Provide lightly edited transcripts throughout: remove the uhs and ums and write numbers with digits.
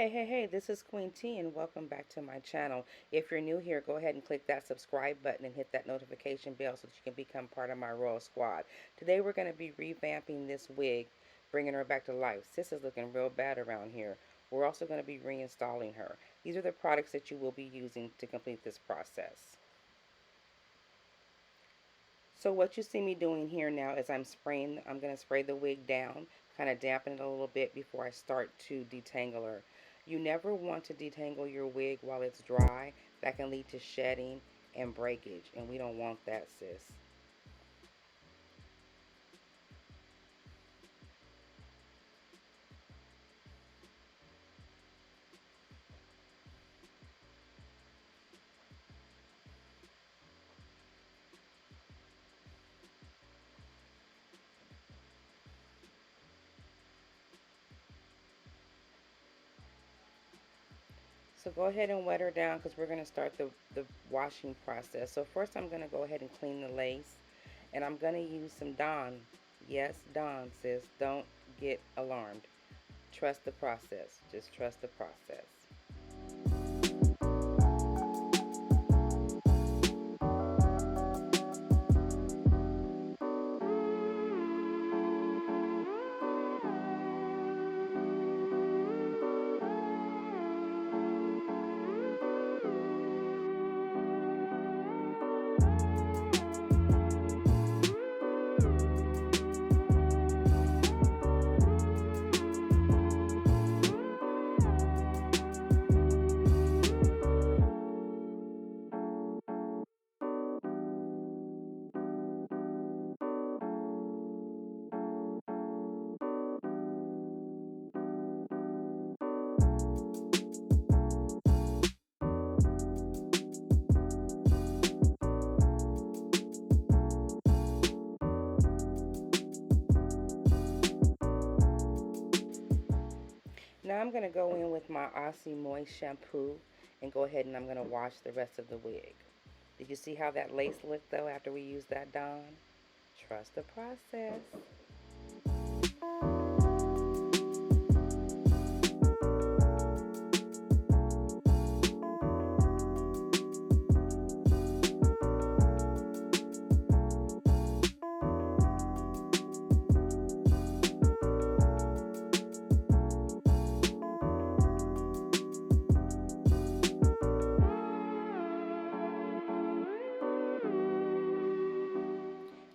Hey, this is Queen T and welcome back to my channel. If you're new here, go ahead and click that subscribe button and hit that notification bell so that you can become part of my royal squad. Today we're going to be revamping this wig, bringing her back to life. Sis is looking real bad around here. We're also going to be reinstalling her. These are the products that you will be using to complete this process. So what you see me doing here now is I'm going to spray the wig down, kind of dampen it a little bit before I start to detangle her. You never want to detangle your wig while it's dry. That can lead to shedding and breakage, and we don't want that, sis. So go ahead and wet her down because we're going to start the washing process. So first I'm going to go ahead and clean the lace, and I'm going to use some Dawn. Yes, Dawn, sis. Don't get alarmed. Trust the process. Just trust the process. Now I'm going to go in with my Aussie Moist shampoo and go ahead and I'm going to wash the rest of the wig. Did you see how that lace looked though after we used that Dawn? Trust the process.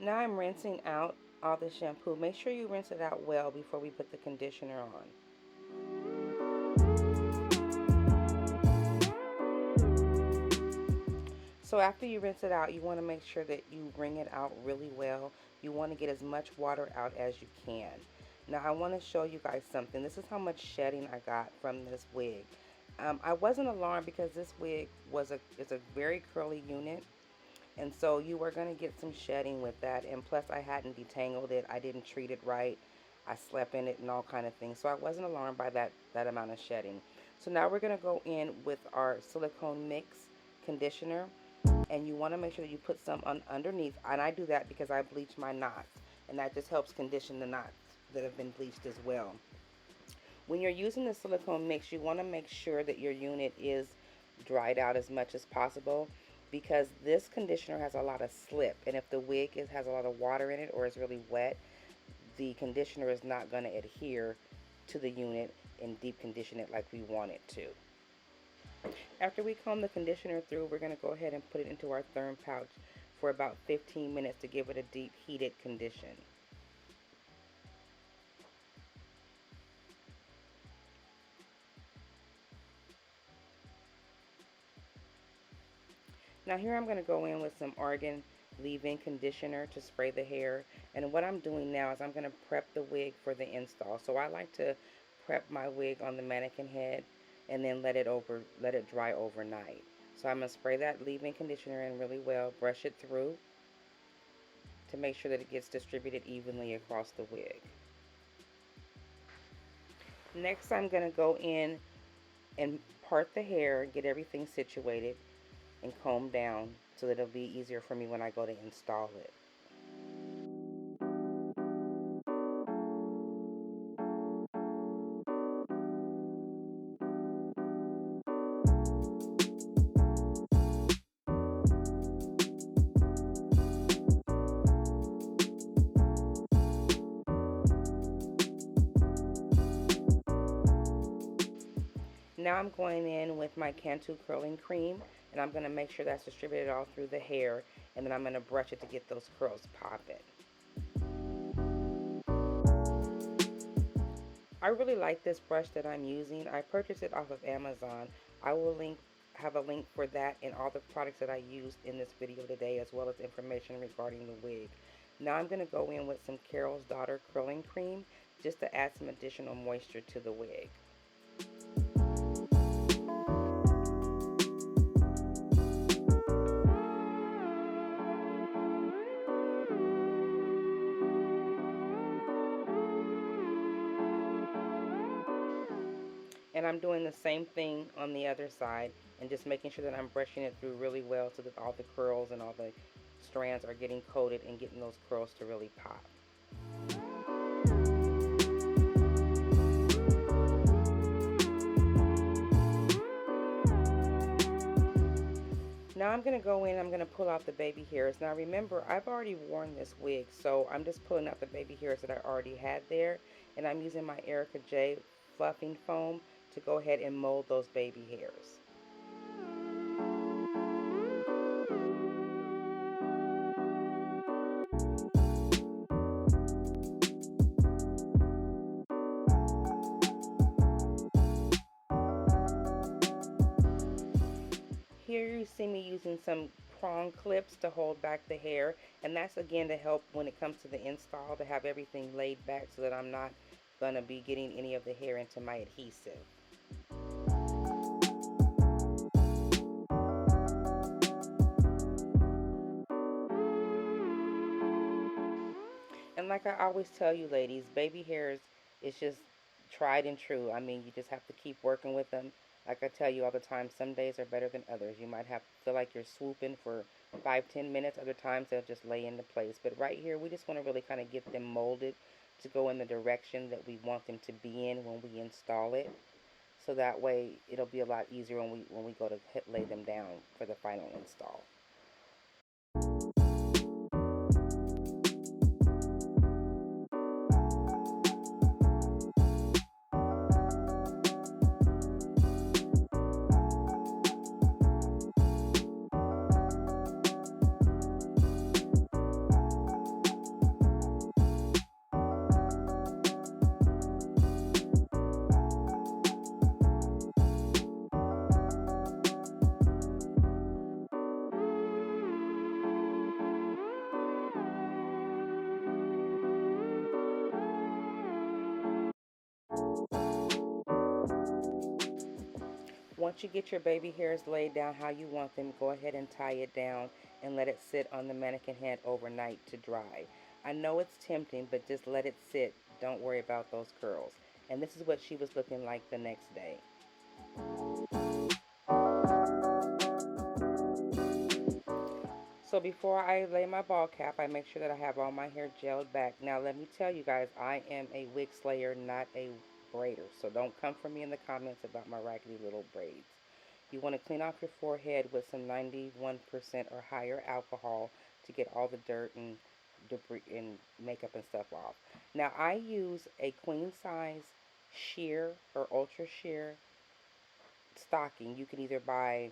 Now I'm rinsing out all the shampoo. Make sure you rinse it out well before we put the conditioner on. So after you rinse it out, you want to make sure that you wring it out really well. You want to get as much water out as you can. Now I want to show you guys something. This is how much shedding I got from this wig. I wasn't alarmed because this wig is a very curly unit. And so you are going to get some shedding with that. And plus I hadn't detangled it. I didn't treat it right. I slept in it and all kind of things. So I wasn't alarmed by that amount of shedding. So now we're going to go in with our silicone mix conditioner. And you want to make sure that you put some on underneath. And I do that because I bleach my knots. And that just helps condition the knots that have been bleached as well. When you're using the silicone mix, you want to make sure that your unit is dried out as much as possible, because this conditioner has a lot of slip, and if the wig has a lot of water in it or is really wet, the conditioner is not going to adhere to the unit and deep condition it like we want it to. After we comb the conditioner through, we're going to go ahead and put it into our Thermpouch for about 15 minutes to give it a deep heated condition. Now here I'm going to go in with some argan leave-in conditioner to spray the hair. And what I'm doing now is I'm going to prep the wig for the install. So I like to prep my wig on the mannequin head and then let it dry overnight. So I'm going to spray that leave-in conditioner in really well, brush it through to make sure that it gets distributed evenly across the wig. Next I'm going to go in and part the hair, get everything situated, and comb down so that it'll be easier for me when I go to install it. Now I'm going in with my Cantu curling cream, and I'm going to make sure that's distributed all through the hair, and then I'm going to brush it to get those curls popping. I really like this brush that I'm using. I purchased it off of Amazon. I will have a link for that and all the products that I used in this video today, as well as information regarding the wig. Now I'm going to go in with some Carol's Daughter curling cream just to add some additional moisture to the wig. And I'm doing the same thing on the other side and just making sure that I'm brushing it through really well so that all the curls and all the strands are getting coated and getting those curls to really pop. Now I'm going to go in, I'm going to pull out the baby hairs. Now remember, I've already worn this wig, so I'm just pulling out the baby hairs that I already had there, and I'm using my Erica J fluffing foam to go ahead and mold those baby hairs. Here you see me using some prong clips to hold back the hair, and that's again to help when it comes to the install, to have everything laid back so that I'm not going to be getting any of the hair into my adhesive. And like I always tell you ladies, baby hairs is just tried and true. I mean, you just have to keep working with them. Like I tell you all the time, some days are better than others. You might have feel like you're swooping for 5-10 minutes. Other times they'll just lay into place. But right here, we just want to really kind of get them molded to go in the direction that we want them to be in when we install it. So that way it'll be a lot easier when we go to lay them down for the final install. Once you get your baby hairs laid down how you want them, go ahead and tie it down and let it sit on the mannequin head overnight to dry. I know it's tempting, but just let it sit. Don't worry about those curls. And this is what she was looking like the next day. So before I lay my ball cap, I make sure that I have all my hair gelled back. Now let me tell you guys, I am a wig slayer, not a braider. So don't come for me in the comments about my raggedy little braids. You want to clean off your forehead with some 91% or higher alcohol to get all the dirt and debris and makeup and stuff off. Now I use a queen size sheer or ultra sheer stocking. You can either buy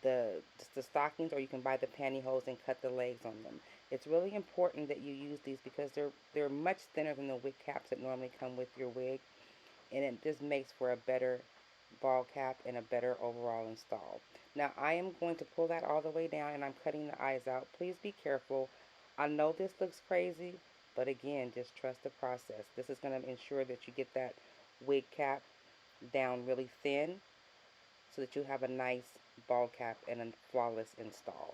the stockings or you can buy the pantyhose and cut the legs on them. It's really important that you use these because they're much thinner than the wig caps that normally come with your wig, and it just makes for a better ball cap and a better overall install. Now I am going to pull that all the way down and I'm cutting the eyes out. Please be careful. I know this looks crazy, but again, just trust the process. This is going to ensure that you get that wig cap down really thin so that you have a nice ball cap and a flawless install.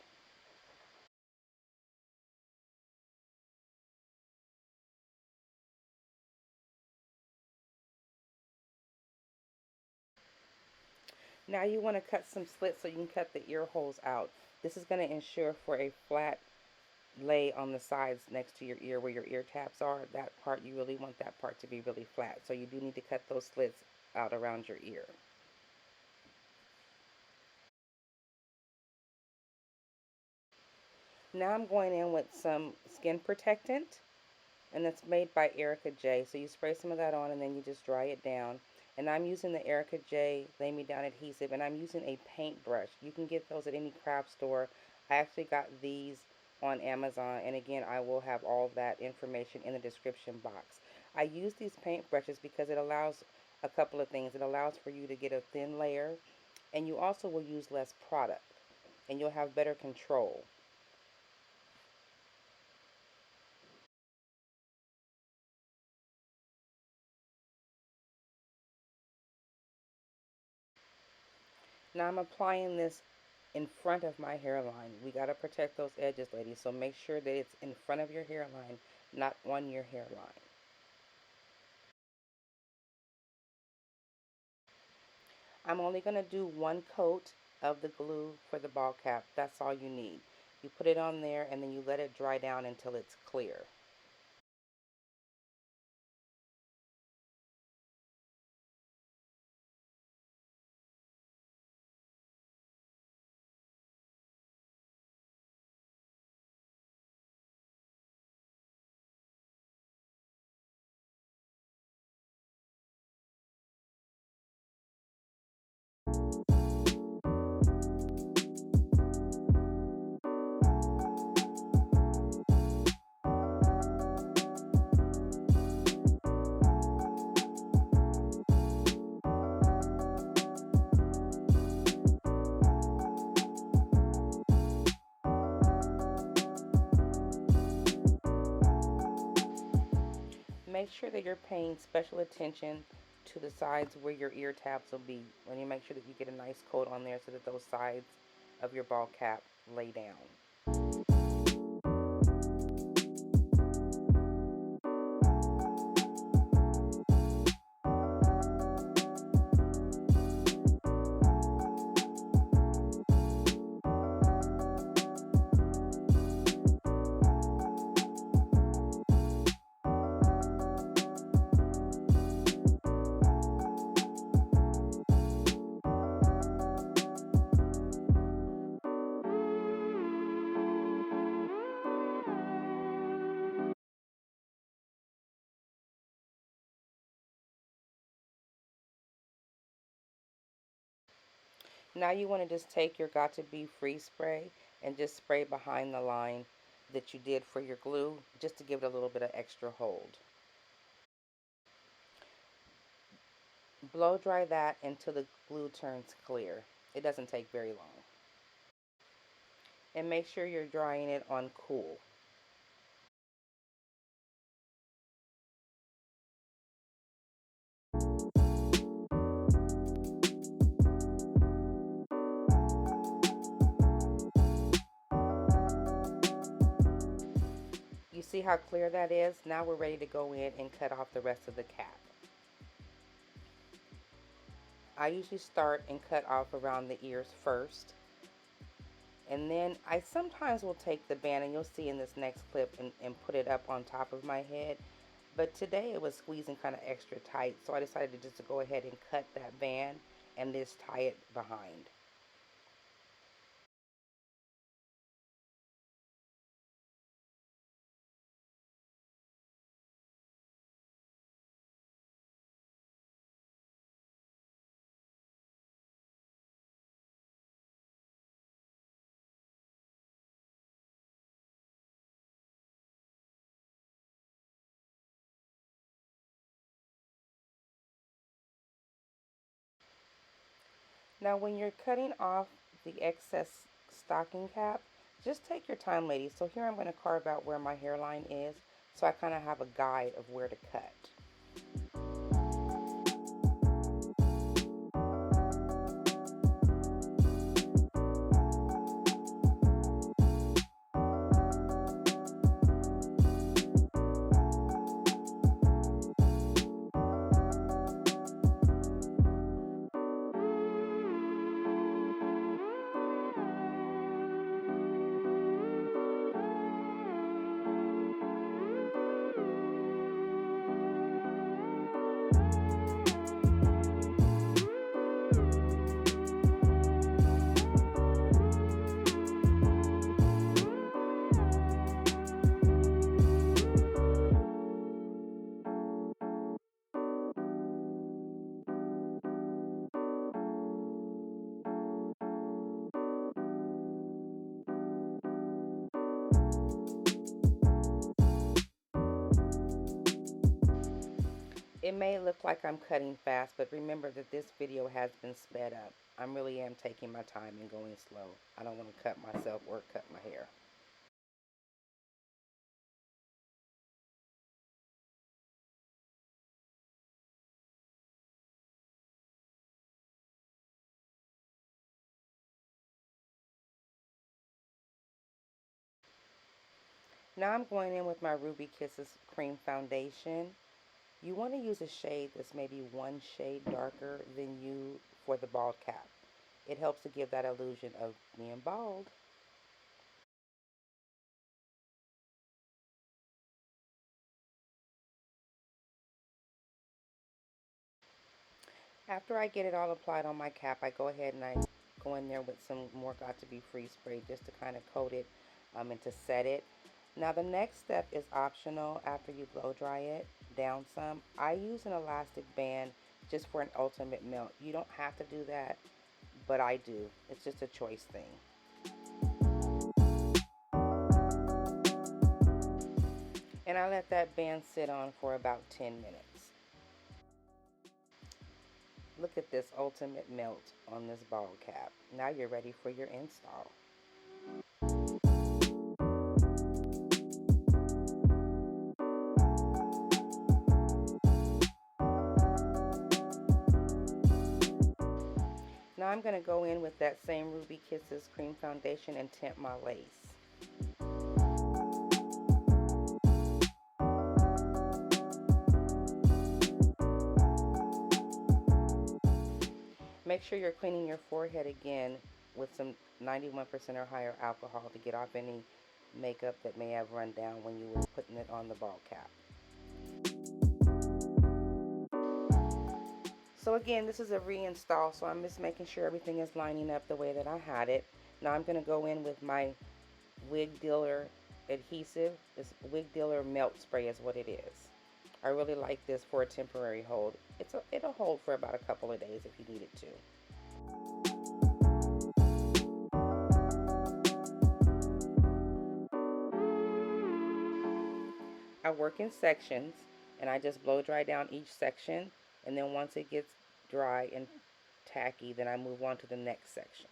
Now you want to cut some slits so you can cut the ear holes out. This is going to ensure for a flat lay on the sides next to your ear where your ear taps are. That part, you really want that part to be really flat. So you do need to cut those slits out around your ear. Now I'm going in with some skin protectant, and it's made by Erica J. So you spray some of that on and then you just dry it down. And I'm using the Erica J Lay Me Down adhesive, and I'm using a paintbrush. You can get those at any craft store. I actually got these on Amazon, and again, I will have all that information in the description box. I use these paintbrushes because it allows a couple of things. It allows for you to get a thin layer, and you also will use less product, and you'll have better control. Now I'm applying this in front of my hairline. We got to protect those edges, ladies, so make sure that it's in front of your hairline, not on your hairline. I'm only going to do one coat of the glue for the ball cap. That's all you need. You put it on there and then you let it dry down until it's clear. Make sure that you're paying special attention to the sides where your ear tabs will be. When you make sure that you get a nice coat on there so that those sides of your ball cap lay down. Now you want to just take your Got to Be Free spray and just spray behind the line that you did for your glue, just to give it a little bit of extra hold. Blow dry that until the glue turns clear. It doesn't take very long. And make sure you're drying it on cool. You see how clear that is? Now we're ready to go in and cut off the rest of the cap. I usually start and cut off around the ears first. And then I sometimes will take the band, and you'll see in this next clip, and put it up on top of my head. But today it was squeezing kind of extra tight, so I decided to just go ahead and cut that band and just tie it behind. Now when you're cutting off the excess stocking cap, just take your time, ladies. So here I'm going to carve out where my hairline is, so I kind of have a guide of where to cut. It may look like I'm cutting fast, but remember that this video has been sped up. I really am taking my time and going slow. I don't want to cut myself or cut my hair. Now I'm going in with my Ruby Kisses Cream Foundation. You want to use a shade that's maybe one shade darker than you for the bald cap. It helps to give that illusion of being bald. After I get it all applied on my cap, I go ahead and I go in there with some more Got to Be Free spray just to kind of coat it and to set it. Now the next step is optional after you blow dry it down some. I use an elastic band just for an ultimate melt. You don't have to do that, but I do. It's just a choice thing. And I let that band sit on for about 10 minutes. Look at this ultimate melt on this ball cap. Now you're ready for your install. Now I'm going to go in with that same Ruby Kisses cream foundation and tint my lace. Make sure you're cleaning your forehead again with some 91% or higher alcohol to get off any makeup that may have run down when you were putting it on the ball cap. So again, this is a reinstall, so I'm just making sure everything is lining up the way that I had it. Now I'm going to go in with my Wig Dealer adhesive. This Wig Dealer melt spray is what it is. I really like this for a temporary hold. It'll hold for about a couple of days if you need it to. I work in sections and I just blow dry down each section, and then once it gets dry and tacky, then I move on to the next section.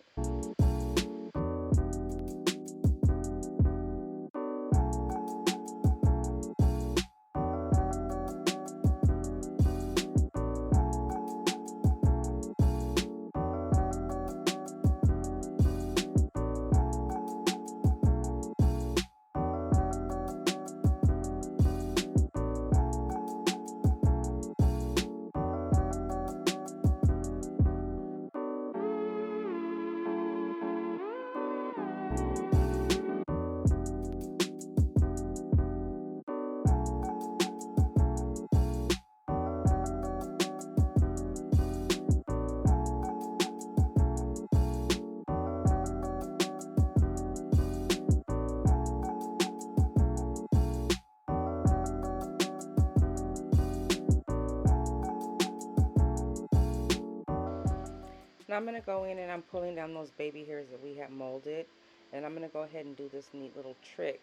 Now I'm going to go in and I'm pulling down those baby hairs that we have molded. And I'm going to go ahead and do this neat little trick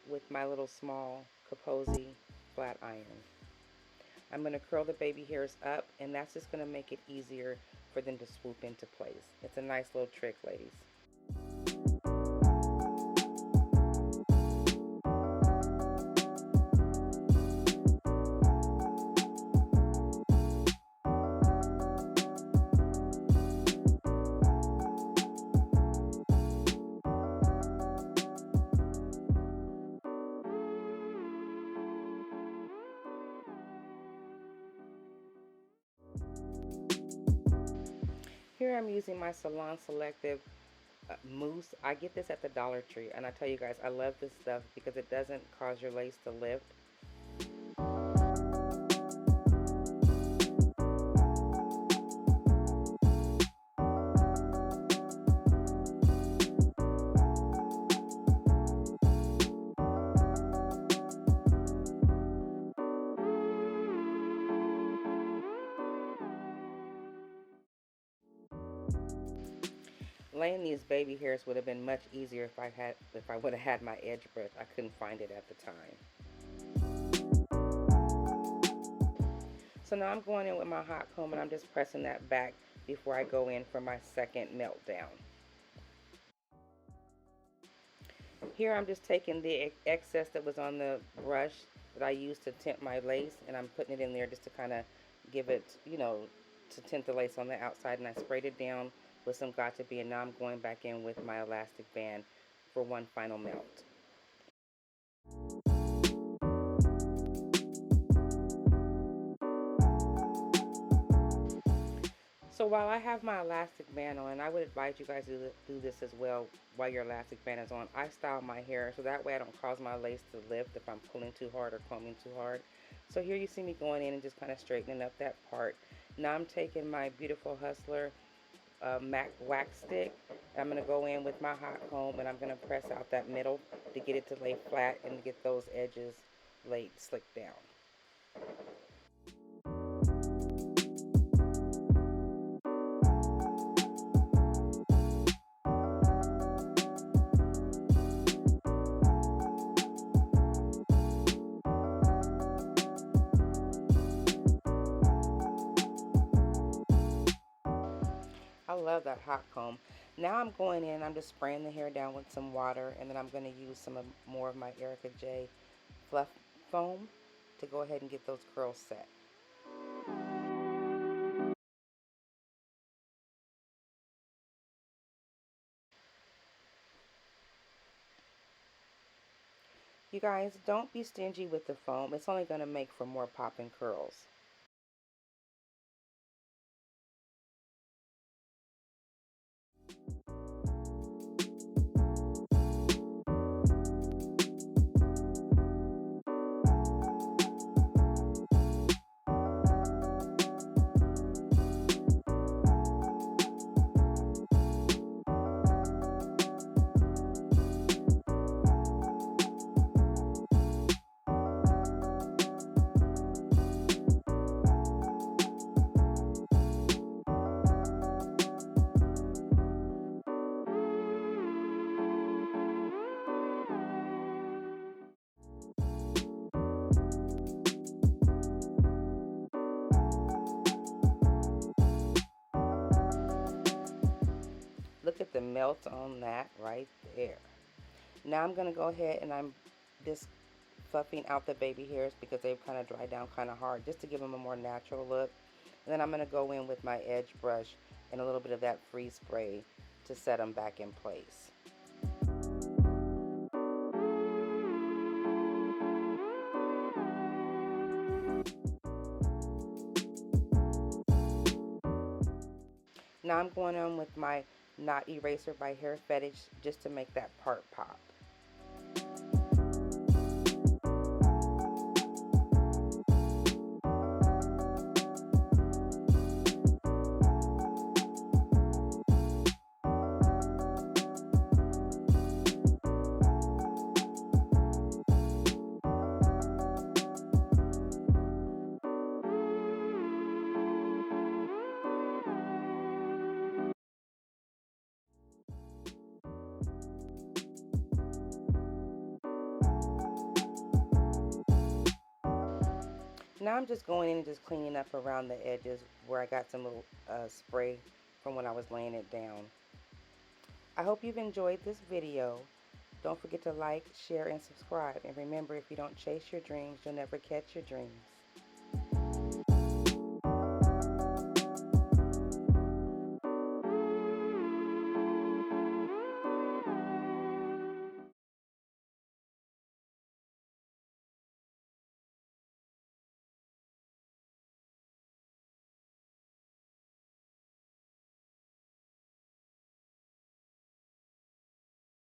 with my little small Kaposi flat iron. I'm going to curl the baby hairs up, and that's just going to make it easier for them to swoop into place. It's a nice little trick, ladies. Here I'm using my Salon Selective mousse. I get this at the Dollar Tree, and I tell you guys, I love this stuff because it doesn't cause your lace to lift. Laying these baby hairs would have been much easier if I would have had my edge brush. I couldn't find it at the time. So now I'm going in with my hot comb and I'm just pressing that back before I go in for my second meltdown. Here I'm just taking the excess that was on the brush that I used to tint my lace, and I'm putting it in there just to kind of give it, to tint the lace on the outside, and I sprayed it down with some Got2b, and now I'm going back in with my elastic band for one final melt. So while I have my elastic band on, and I would advise you guys to do this as well while your elastic band is on, I style my hair so that way I don't cause my lace to lift if I'm pulling too hard or combing too hard. So here you see me going in and just kind of straightening up that part. Now I'm taking my Beautiful Hustler MAC wax stick. I'm going to go in with my hot comb and I'm going to press out that middle to get it to lay flat and to get those edges laid slicked down. I love that hot comb. Now I'm going in, I'm just spraying the hair down with some water, and then I'm going to use more of my Erica J fluff foam to go ahead and get those curls set. You guys, don't be stingy with the foam. It's only going to make for more popping curls. Look at the melt on that right there. Now I'm going to go ahead and I'm just fluffing out the baby hairs because they've kind of dried down kind of hard just to give them a more natural look. And then I'm going to go in with my edge brush and a little bit of that freeze spray to set them back in place. Now I'm going on with my Knot Eraser by Hair Fetish just to make that part pop. Now I'm just going in and just cleaning up around the edges where I got some little spray from when I was laying it down. I hope you've enjoyed this video. Don't forget to like, share, and subscribe. And remember, if you don't chase your dreams, you'll never catch your dreams.